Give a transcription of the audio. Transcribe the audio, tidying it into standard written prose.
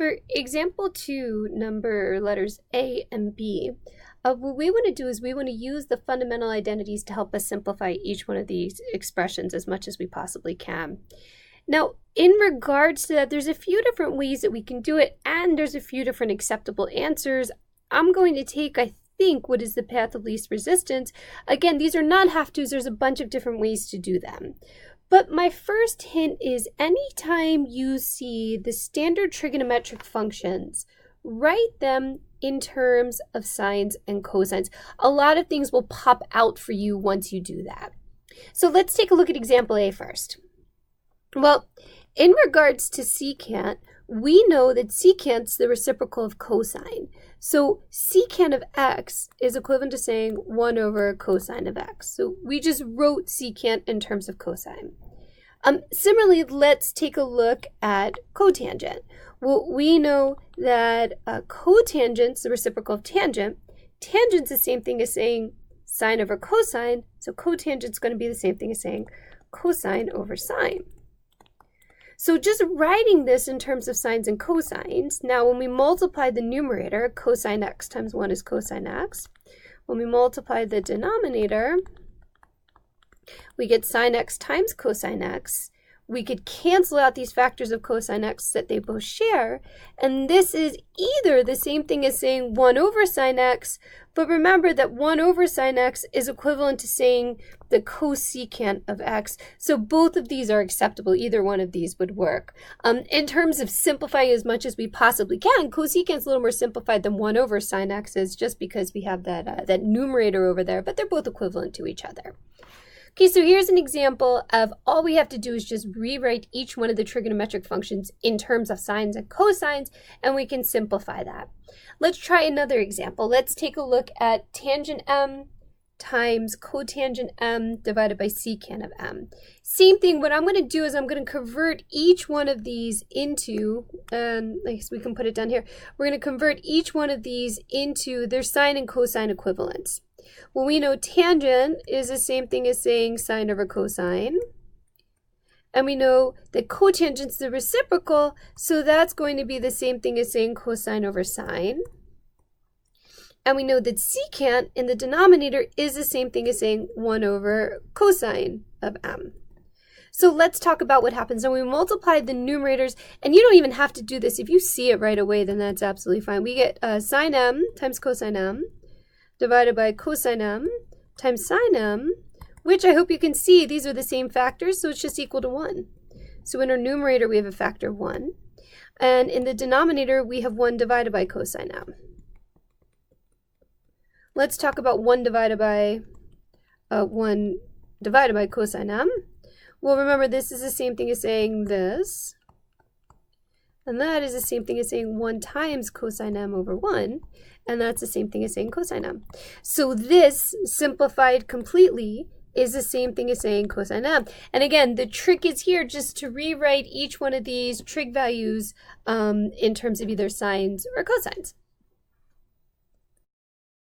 For example 2, number letters A and B, what we want to do is we want to use the fundamental identities to help us simplify each one of these expressions as much as we possibly can. Now, in regards to that, there's a few different ways that we can do it, and there's a few different acceptable answers. I'm going to take, I think, what is the path of least resistance. Again, these are not have-tos. There's a bunch of different ways to do them. But my first hint is anytime you see the standard trigonometric functions, write them in terms of sines and cosines. A lot of things will pop out for you once you do that. So let's take a look at example A first. Well, in regards to secant, we know that secant's the reciprocal of cosine. So secant of x is equivalent to saying 1 over cosine of x. So we just wrote secant in terms of cosine. Similarly, let's take a look at cotangent. Well, we know that cotangent's the reciprocal of tangent. Tangent's the same thing as saying sine over cosine. So cotangent's going to be the same thing as saying cosine over sine. So just writing this in terms of sines and cosines, now when we multiply the numerator, cosine x times 1 is cosine x. When we multiply the denominator, we get sine x times cosine x. We could cancel out these factors of cosine x that they both share, and this is either the same thing as saying 1 over sine x, but remember that 1 over sine x is equivalent to saying the cosecant of x, so both of these are acceptable. Either one of these would work. In terms of simplifying as much as we possibly can, cosecant's a little more simplified than 1 over sine x is just because we have that numerator over there, but they're both equivalent to each other. Okay, so here's an example of all we have to do is just rewrite each one of the trigonometric functions in terms of sines and cosines, and we can simplify that. Let's try another example. Let's take a look at tangent m times cotangent m divided by secant of m. Same thing, what I'm going to do is I'm going to convert each one of these into, I guess we can put it down here, we're going to convert each one of these into their sine and cosine equivalents. Well, we know tangent is the same thing as saying sine over cosine. And we know that cotangent's the reciprocal, so that's going to be the same thing as saying cosine over sine. And we know that secant in the denominator is the same thing as saying 1 over cosine of m. So let's talk about what happens when we multiply the numerators, and you don't even have to do this. If you see it right away, then that's absolutely fine. We get sine m times cosine m divided by cosine m times sine m, which I hope you can see these are the same factors, so it's just equal to 1. So in our numerator, we have a factor of 1. And in the denominator, we have 1 divided by cosine m. Let's talk about 1 divided by cosine m. Well, remember, this is the same thing as saying this. And that is the same thing as saying 1 times cosine m over 1. And that's the same thing as saying cosine m. So this, simplified completely, is the same thing as saying cosine m. And again, the trick is here just to rewrite each one of these trig values in terms of either sines or cosines.